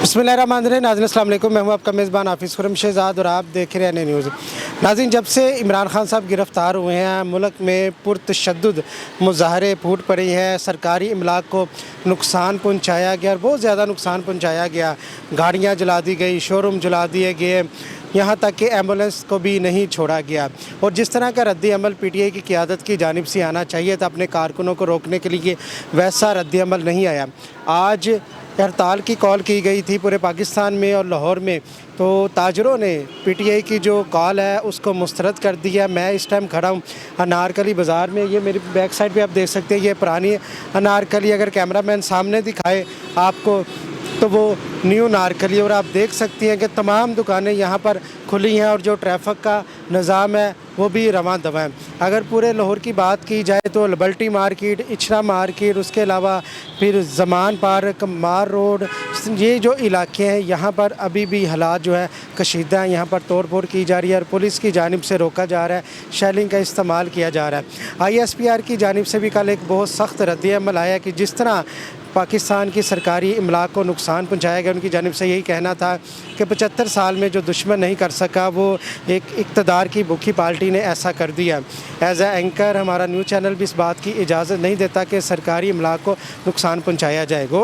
बिस्मिल्लाहिर्रहमानिर्रहीम। नाज़रीन अस्सलाम वालेकुम। मैं हूं आपका मेज़बान हाफिज़ खुरम शहज़ाद और आप देख रहे हैं नई न्यूज़। नाज़रीन, जब से इमरान खान साहब गिरफ़्तार हुए हैं, मुल्क में पुरतशद्दुद मुज़ाहरे फूट पड़े हैं। सरकारी इमलाक को नुकसान पहुँचाया गया और बहुत ज़्यादा नुकसान पहुँचाया गया। गाड़ियाँ जला दी गई, शोरूम जला दिए गए, यहाँ तक कि एम्बुलेंस को भी नहीं छोड़ा गया। और जिस तरह का रद्द अमल PTI की क़यादत की जानिब से आना चाहिए था अपने कारकुनों को रोकने के लिए, वैसा रद्द अमल नहीं आया। आज हड़ताल की कॉल की गई थी पूरे पाकिस्तान में और लाहौर में, तो ताजरों ने PTI की जो कॉल है उसको मुस्तरद कर दिया। मैं इस टाइम खड़ा हूँ अनारकली बाज़ार में। ये मेरी बैक साइड पे आप देख सकते हैं, ये पुरानी अनारकली, अगर कैमरामैन सामने दिखाए आपको तो वो न्यू अनारकली, और आप देख सकती हैं कि तमाम दुकानें यहाँ पर खुली हैं और जो ट्रैफिक का निज़ाम है वो भी रवां दवा है। अगर पूरे लाहौर की बात की जाए तो लिबर्टी मार्केट, इचरा मार्केट, उसके अलावा फिर ज़मान पार्क, मार रोड, ये जो इलाके हैं यहाँ पर अभी भी हालात जो है कशीदा हैं। यहाँ पर तोड़ फोड़ की जा रही है और पुलिस की जानिब से रोका जा रहा है, शेलिंग का इस्तेमाल किया जा रहा है। ISPR की जानिब से भी कल एक बहुत सख्त रद्द अमल आया कि जिस तरह पाकिस्तान की सरकारी इमलाक को नुकसान पहुँचाया गया, उनकी जानिब से यही कहना था कि 75 साल में जो दुश्मन नहीं कर सका वो एक इक़्तिदार की भूखी पार्टी ने ऐसा कर दिया। एज ए एंकर हमारा न्यूज़ चैनल भी इस बात की इजाज़त नहीं देता कि सरकारी इमलाक को नुकसान पहुँचाया जाए। वो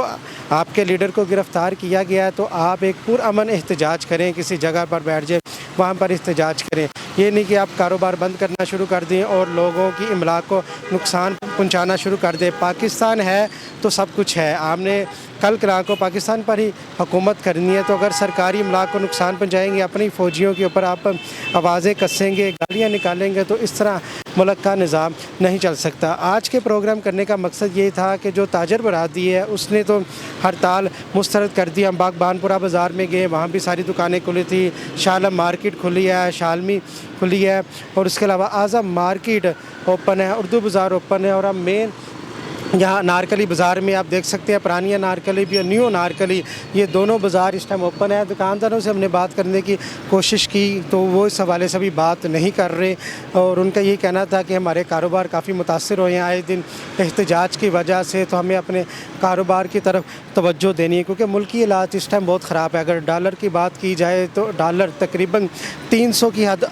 आपके लीडर को गिरफ़्तार किया गया है तो आप एक पुरअमन एहतजाज करें, किसी जगह पर बैठ जाए, वहाँ पर एहतजाज करें। ये नहीं कि आप कारोबार बंद करना शुरू कर दें और लोगों की इमलाक को नुकसान पहुँचाना शुरू कर दें। पाकिस्तान है तो सब कुछ है। आपने कल को पाकिस्तान पर ही हुकूमत करनी है, तो अगर सरकारी इमलाक को नुकसान पहुँचाएंगे, अपनी फ़ौजियों के ऊपर आप आवाज़ें कसेंगे, गालियाँ निकालेंगे, तो इस तरह मुल्क का निज़ाम नहीं चल सकता। आज के प्रोग्राम करने का मकसद ये था कि जो ताजर बरादरी है उसने तो हड़ताल मुस्तरद कर दी। हम बागबानपुरा बाज़ार में गए, वहाँ भी सारी दुकानें खुली थी। शालम मार्केट खुली है, शालमी खुली है, और उसके अलावा आज़म मार्केट ओपन है, उर्दू बाज़ार ओपन है। और हम मेन यहाँ अनारकली बाज़ार में आप देख सकते हैं, पुरानी अनारकली भी और न्यू अनारकली, ये दोनों बाज़ार इस टाइम ओपन है। दुकानदारों से हमने बात करने की कोशिश की तो वो इस हवाले से भी बात नहीं कर रहे, और उनका यही कहना था कि हमारे कारोबार काफ़ी मुतासर हुए हैं आए दिन एहतजाज की वजह से, तो हमें अपने कारोबार की तरफ तवज्जो देनी है क्योंकि मुल्की हालात इस टाइम बहुत ख़राब है। अगर डॉलर की बात की जाए तो डॉलर तकरीबन 300 की हद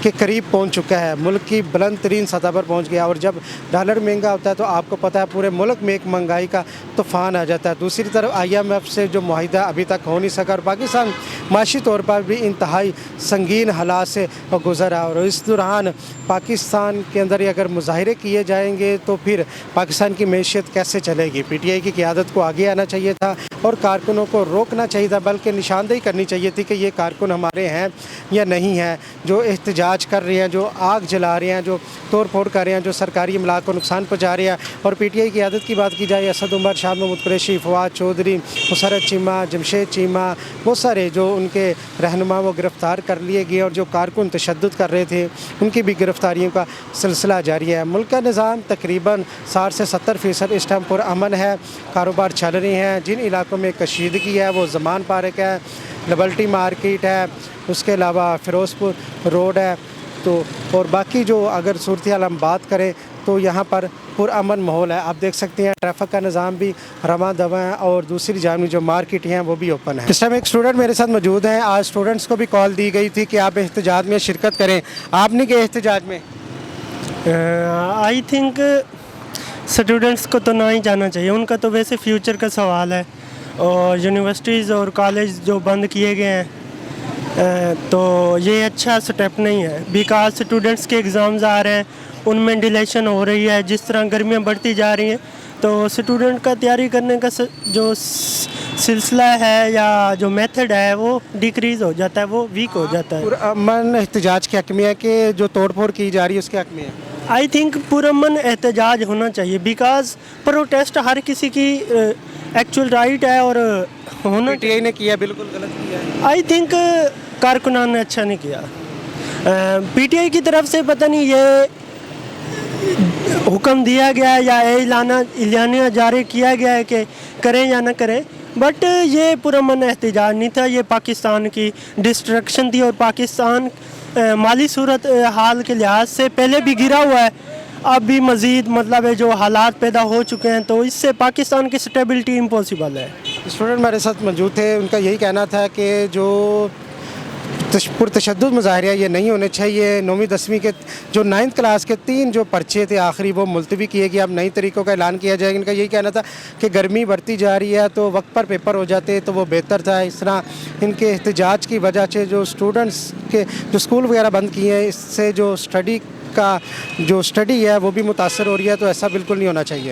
के करीब पहुंच चुका है, मुल्क की बुलंद तरीन सतह पर पहुंच गया। और जब डॉलर महंगा होता है तो आपको पता है पूरे मुल्क में एक महंगाई का तूफ़ान आ जाता है। दूसरी तरफ IMF से जो मुआहिदा अभी तक हो नहीं सका और पाकिस्तान माशी तौर पर भी इंतहाई संगीन हालात से गुज़रा, और इस दौरान पाकिस्तान के अंदर ही अगर मुजाहरे किए जाएंगे तो फिर पाकिस्तान की मैशियत कैसे चलेगी। PTI की क़यादत को आगे आना चाहिए था और कारकुनों को रोकना चाहिए था, बल्कि निशानदेही करनी चाहिए थी कि ये कारकुन हमारे हैं या नहीं हैं, जो एहतजाज कर रहे हैं, जो आग जला रहे हैं, जो तोड़ फोड़ कर रहे हैं, जो सरकारी इमलाक को नुकसान पहुँचा रहे हैं। और PTI की क़यादत की बात की जाए, असद उमर, शाह महमूद कुरैशी, फवाद चौधरी, मुसर्रत चीमा, जमशेद चीमा, बहुत सारे जो उनके रहनुमा वो गिरफ़्तार कर लिए गए, और जो कारकुन तशद्दुद कर रहे थे उनकी भी गिरफ़्तारियों का सिलसिला जारी है। मुल्क का निज़ाम तकरीबन 60 से 70% इस टाइम पर अमन है, कारोबार चल रहे हैं। जिन इलाकों में कशीदगी है वो ज़मान पार्क है, लिबर्टी मार्केट है, उसके अलावा फ़िरोज़पुर रोड है, तो और बाकी जो अगर सूरत हाल हम बात करें तो यहाँ पर पुरअमन माहौल है। आप देख सकते हैं ट्रैफिक का निज़ाम भी रवां दवा है, और दूसरी जानिब जो मार्केट हैं वो भी ओपन है। इस टाइम एक स्टूडेंट मेरे साथ मौजूद हैं। आज स्टूडेंट्स को भी कॉल दी गई थी कि आप एहतजाज में शिरकत करें, आप नहीं गए एहतजाज में? आई थिंक स्टूडेंट्स को तो ना ही जाना चाहिए, उनका तो वैसे फ्यूचर का सवाल है। और यूनिवर्सिटीज़ और कॉलेज जो बंद किए गए हैं तो ये अच्छा स्टेप नहीं है, बिकॉज स्टूडेंट्स के एग्ज़ाम्स आ रहे हैं, उनमें डिलेशन हो रही है। जिस तरह गर्मियाँ बढ़ती जा रही हैं तो स्टूडेंट का तैयारी करने का जो सिलसिला है या जो मेथड है वो डिक्रीज़ हो जाता है, वो वीक हो जाता है। पुरअमन एहतजाज के हक़ में है कि जो तोड़ फोड़ की जा रही है उसके हक़ में है? आई थिंक पुरअमन एहतजाज होना चाहिए, बिकॉज प्रोटेस्ट हर किसी की एक्चुअल राइट है और होना। PTI ने किया बिल्कुल गलत किया है। आई थिंक कारकुनान ने अच्छा नहीं किया। PTI की तरफ से पता नहीं ये हुक्म दिया गया है या एलानिया जारी किया गया है कि करें या ना करें, बट ये पुरअमन एहतजाज नहीं था, ये पाकिस्तान की डिस्ट्रक्शन थी। और पाकिस्तान माली सूरत हाल के लिहाज से पहले भी गिरा हुआ है, अब भी मज़ीद मतलब है जो हालात पैदा हो चुके हैं, तो इससे पाकिस्तान की स्टेबिलिटी इम्पॉसिबल है। स्टूडेंट हमारे साथ मौजूद थे, उनका यही कहना था कि जो पुरतशद्दुद मुज़ाहरे ये नहीं होने चाहिए। 9वीं 10वीं के जो 9th क्लास के 3 जो पर्चे थे आखिरी वो मुलतवी किए गए, अब नई तरीक़ों का ऐलान किया जाएगा। इनका यही कहना था कि गर्मी बढ़ती जा रही है तो वक्त पर पेपर हो जाते तो वो बेहतर था। इस तरह इनके एहतजाज की वजह से जो स्टूडेंट्स के जो स्कूल वगैरह बंद किए हैं, इससे जो स्टडी है वो भी मुतासर हो रही है, तो ऐसा बिल्कुल नहीं होना चाहिए।